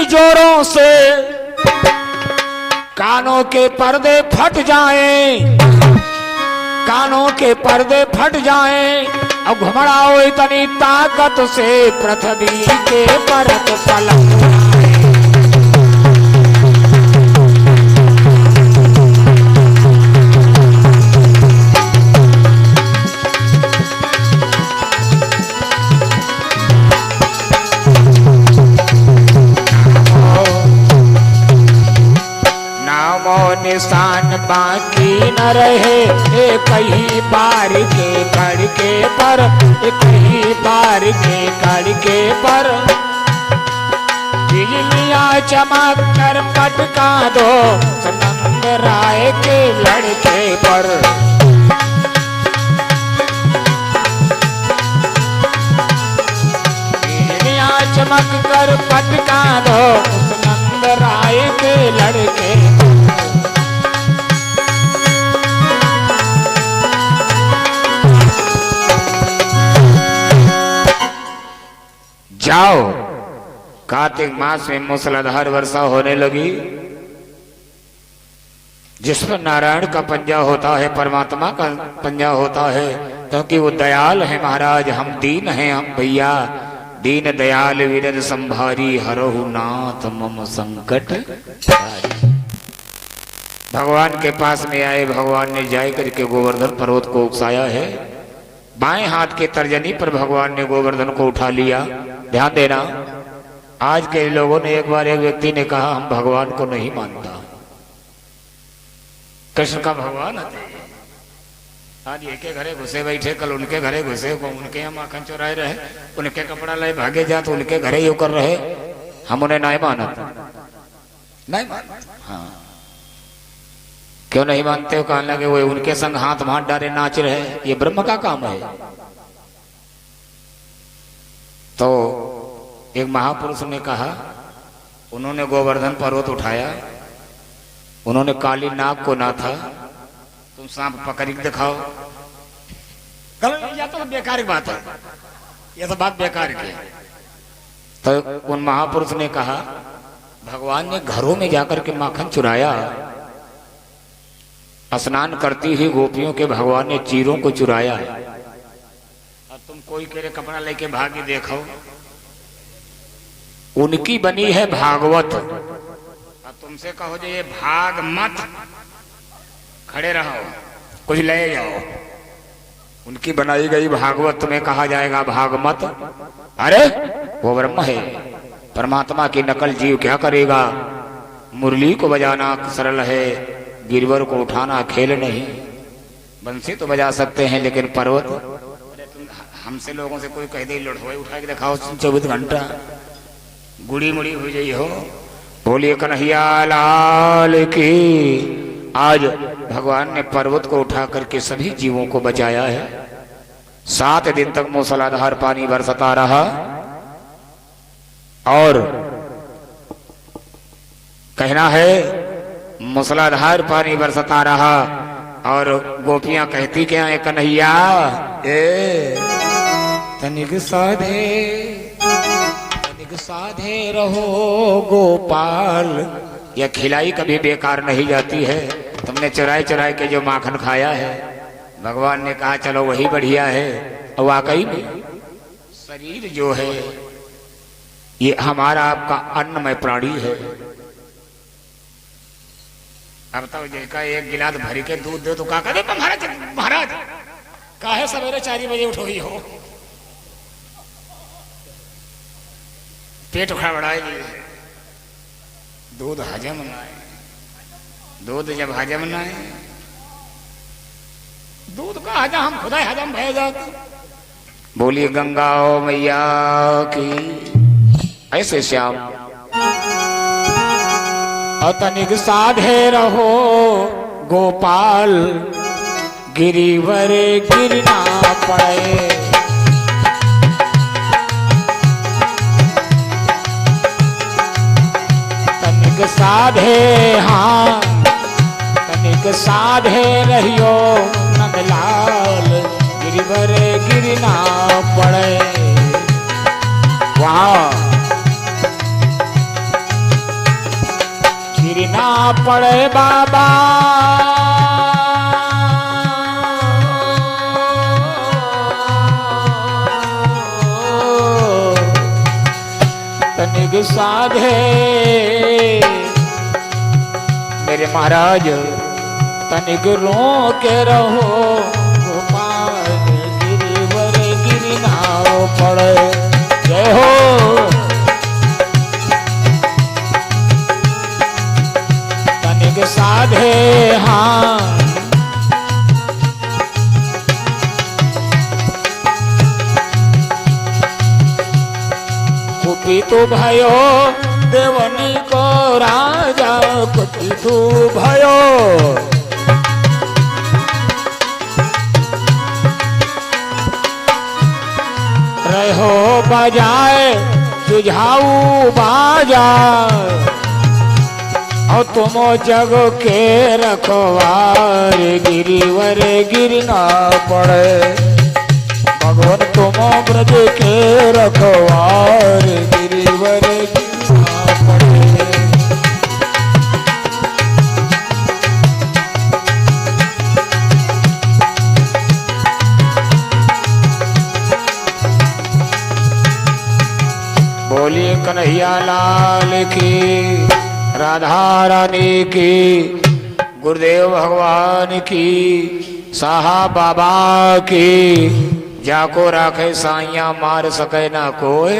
कई जोरों से कानों के पर्दे फट जाएं, कानों के पर्दे फट जाएं। अब घुमड़ाओ इतनी ताकत से पृथ्वी के परत पलट निशान बाकी न रहे एक ही बार के कड़के पर, एक ही बार के कड़के पर बिजलियां चमक कर पटका दो नंद राय के लड़के पर। बिजलियां चमक कर पटका दो नंद राय के लड़के पर। जाओ, कार्तिक मास में मूसलाधार वर्षा होने लगी, जिसमें नारायण का पंजा होता है, परमात्मा का पंजा होता है, क्योंकि वो दयाल है महाराज। हम दीन हैं, हम भैया दीन दयाल विरद संभारी हरहु नाथ मम संकट। भगवान के पास में आए, भगवान ने जाए करके गोवर्धन पर्वत को उकसाया है। बाएं हाथ के तर्जनी पर भगवान ने गोवर्धन को उठा लिया। ध्यान देना, आज के लोगों ने एक बार एक व्यक्ति ने कहा हम भगवान को नहीं मानता, कृष्ण का भगवान है। आज एक के घरे घुसे बैठे, कल उनके घरे घुसे, उनके यहाँ माखन चुराए रहे, उनके कपड़ा लाए भागे जा तो उनके घरे यू कर रहे, हम उन्हें नहीं माना, नहीं माना। हाँ, क्यों नहीं मानते हो? कहने लगे वो उनके संग हाथ मार डाले नाच रहे, ये ब्रह्म का काम है। तो एक महापुरुष ने कहा, उन्होंने गोवर्धन पर्वत उठाया, उन्होंने काली नाग को ना था, तुम सांप पकड़ के दिखाओ। कल नहीं जाता तो बेकार की बात है, ये तो बात बेकार की। तो उन महापुरुष ने कहा भगवान ने घरों में जाकर के माखन चुराया, स्नान करती हुई गोपियों के भगवान ने चीरों को चुराया, और तुम कोई केरे कपड़ा लेके भागी देखो, उनकी बनी है भागवत, और तुमसे कहो जो ये भाग मत, खड़े रहो, कुछ ले जाओ। उनकी बनाई गई भागवत तुम्हें कहा जाएगा भागमत। अरे वो ब्रह्म है, परमात्मा की नकल जीव क्या करेगा? मुरली को बजाना सरल है, गिरवर को उठाना खेल नहीं। बंसी तो बजा सकते हैं, लेकिन पर्वत, हमसे लोगों से कोई कह दे लड़ोए उठा के दिखाओ 24 घंटा, गुड़ी मुड़ी हो जाई हो। बोलिए कन्हैया लाल की। आज भगवान ने पर्वत को उठा करके सभी जीवों को बचाया है। 7 दिन तक मूसलाधार पानी बरसता रहा, और कहना है मूसलाधार पानी बरसता रहा, और गोपियां कहती क्या है, कन्हैया तनिक साधे रहो गोपाल। यह खिलाई कभी बेकार नहीं जाती है। तुमने चुराए चुराए के जो माखन खाया है, भगवान ने कहा चलो वही बढ़िया है। और वाकई में शरीर जो है ये हमारा आपका अन्नमय प्राणी है। अब तो जैका एक गिलास भरी के दूध दे तो का दे महाराज, महाराज काहे सवेरे 4 बजे उठोई हो, पेट खड़बड़ाएगी, दूध हजम ना है। दूध जब हजम ना है, दूध का हजम हम खुदा हजम भय जाते। बोलिए गंगा ओ मैया की। ऐसे श्याम तनिक साधे रहो गोपाल, गिरिवर गिरना पड़े। तनिक साधे, हाँ तनिक साधे रहियो नंदलाल, गिरिवर गिरना पड़े। वहाँ तनिक साधे मेरे महाराज तनिक रो के रहो गोपाल गिरिवर गिरि नाव पड़े। जय हो तनिक साधे हाँ कुपितु भयो देवनी को राजा कुपितु भयो रहो बजाए सुझाऊ बाजा और तुम जग के रखवार गिरिवर गिरि ना पड़े। भगवान तुम ब्रज के रखवार गिरिवर गिरि ना पड़े। बोलिए कन्हैया लाल की, राधा रानी की, गुरुदेव भगवान की, साहा बाबा की। जाको राखे साइया मार सके ना कोई,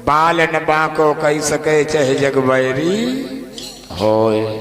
बाल न बाको कही सके चाहे जग बैरी होए।